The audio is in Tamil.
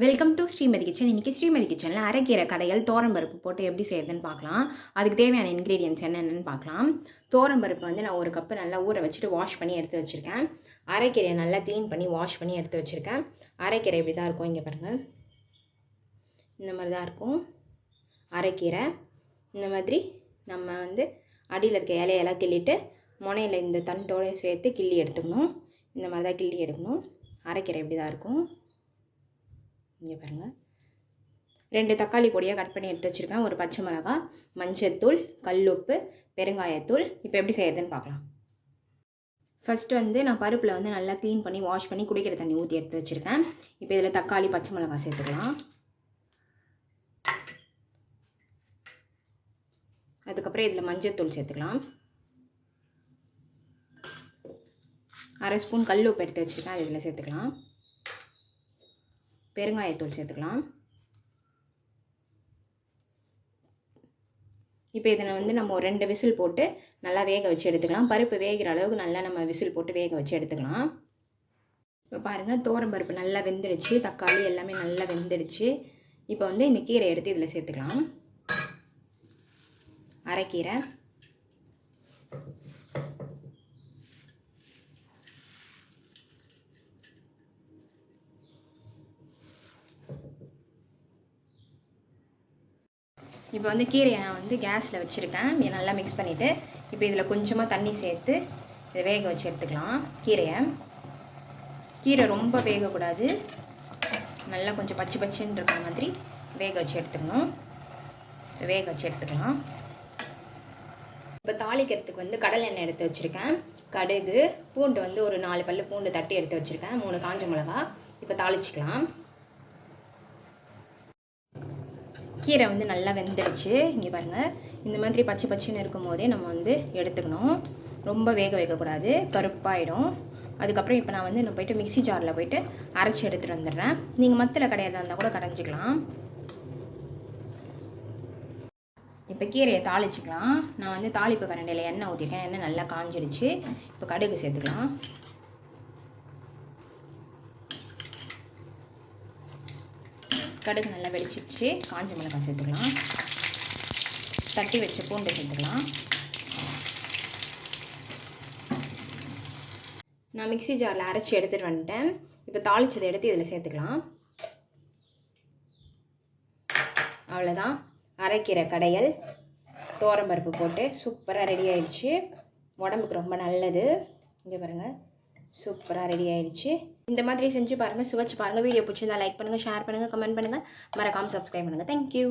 Welcome to Srimathi kitchen. இன்றைக்கி ஸ்ரீமதி கிச்சனில் அரைக்கீரை கடைகள் பருப்பு போட்டு எப்படி செய்கிறதுன்னு பார்க்கலாம். அதுக்கு தேவையான இன்க்ரீடியன்ட்ஸ் என்னென்னு பார்க்கலாம். பருப்பு வந்து நான் ஒரு கப்பு நல்லா ஊற வச்சுட்டு வாஷ் பண்ணி எடுத்து வச்சுருக்கேன். அரைக்கீரையை நல்லா க்ளீன் பண்ணி வாஷ் பண்ணி எடுத்து வச்சுருக்கேன். அரைக்கீரை இப்படி தான் இருக்கும், இங்கே பாருங்கள், இந்த மாதிரி தான் இருக்கும் அரைக்கீரை. இந்த மாதிரி நம்ம வந்து அடியில் இருக்க இலையெல்லாம் கிள்ளிட்டு முனையில் இந்த தண்டோடு சேர்த்து கிள்ளி எடுத்துக்கணும். இந்த மாதிரி தான் கிள்ளி எடுக்கணும். அரைக்கீரை இப்படி தான் இருக்கும். இங்கே பாருங்கள், 2 தக்காளி பொடியாக கட் பண்ணி எடுத்து வச்சுருக்கேன். ஒரு பச்சை மிளகாய், மஞ்சத்தூள், கல்லுப்பு, பெருங்காயத்தூள். இப்போ எப்படி செய்யறதுன்னு பார்க்கலாம். ஃபஸ்ட்டு வந்து நான் பருப்பில் வந்து நல்லா க்ளீன் பண்ணி வாஷ் பண்ணி குடிக்கிற தண்ணி ஊற்றி எடுத்து வச்சுருக்கேன். இப்போ இதில் தக்காளி, பச்சை மிளகாய் சேர்த்துக்கலாம். அதுக்கப்புறம் இதில் மஞ்சத்தூள் சேர்த்துக்கலாம். 1/2 ஸ்பூன் கல்லுப்பு எடுத்து வச்சுருக்கேன், அது இதில் சேர்த்துக்கலாம். பெருங்காயத்தூள் சேர்த்துக்கலாம். இப்போ இதில் வந்து நம்ம ஒரு 2 விசில் போட்டு நல்லா வேக வச்சு எடுத்துக்கலாம். பருப்பு வேகிற அளவுக்கு நல்லா நம்ம விசில் போட்டு வேக வச்சு எடுத்துக்கலாம். இப்போ பாருங்கள், பருப்பு நல்லா வெந்துடுச்சு, தக்காளி எல்லாமே நல்லா வெந்துடுச்சு. இப்போ வந்து இந்த கீரை எடுத்து இதில் சேர்த்துக்கலாம். அரைக்கீரை, இப்போ வந்து கீரையை நான் வந்து கேஸில் வச்சுருக்கேன். நல்லா மிக்ஸ் பண்ணிவிட்டு இப்போ இதில் கொஞ்சமாக தண்ணி சேர்த்து இதை வேக வச்சு எடுத்துக்கலாம். கீரை ரொம்ப வேகக்கூடாது, நல்லா கொஞ்சம் பச்சை பச்சைன்னு இருக்கிற மாதிரி வேக வச்சு எடுத்துக்கணும். வேக வச்சு எடுத்துக்கலாம். இப்போ தாளிக்கிறதுக்கு வந்து கடலை எண்ணெய் எடுத்து வச்சுருக்கேன். கடுகு, பூண்டு வந்து ஒரு 4 பல்லு பூண்டு தட்டி எடுத்து வச்சுருக்கேன். 3 காஞ்ச மிளகா. இப்போ தாளிச்சிக்கலாம். கீரை வந்து நல்லா வெந்துடுச்சு. இங்கே பாருங்கள், இந்த மாதிரி பச்சை பச்சைன்னு இருக்கும் போதே நம்ம வந்து எடுத்துக்கணும். ரொம்ப வேக வைக்கக்கூடாது, கருப்பாயிடும். அதுக்கப்புறம் இப்போ நான் வந்து போயிட்டு மிக்ஸி ஜாரில் போயிட்டு அரைச்சி எடுத்துகிட்டு வந்துடுறேன். நீங்கள் மத்தில் கடையாக இருந்தால் கூட கடைஞ்சிக்கலாம். இப்போ கீரையை தாளிச்சிக்கலாம். நான் வந்து தாளிப்பு கரண்டியில் எண்ணெய் ஊற்றிருக்கேன். எண்ணெய் நல்லா காஞ்சிடுச்சு. இப்போ கடுகு சேர்த்துக்கலாம். கடுகு நல்லா வெடிச்சிடுச்சு. காஞ்ச மிளகாய் சேர்த்துக்கலாம். தட்டி வச்ச பூண்டு சேர்த்துக்கலாம். நான் மிக்ஸி ஜாரில் அரைச்சி எடுத்துகிட்டு வந்துட்டேன். இப்போ தாளிச்சதை எடுத்து இதில் சேர்த்துக்கலாம். அவ்வளோதான், அரைக்கீரை கடையல் பருப்பு போட்டு சூப்பராக ரெடி ஆயிடுச்சு. உடம்புக்கு ரொம்ப நல்லது. இங்கே பாருங்கள், சூப்பராக ரெடி ஆயிடுச்சு. இந்த மாதிரி செஞ்சு பாருங்கள், சுவைச்சு பாருங்கள். வீடியோ பிடிச்சிருந்தா லைக் பண்ணுங்கள், ஷேர் பண்ணுங்கள், கமெண்ட் பண்ணுங்கள், மறக்காமல் சப்ஸ்கிரைப் பண்ணுங்கள். தேங்க்யூ.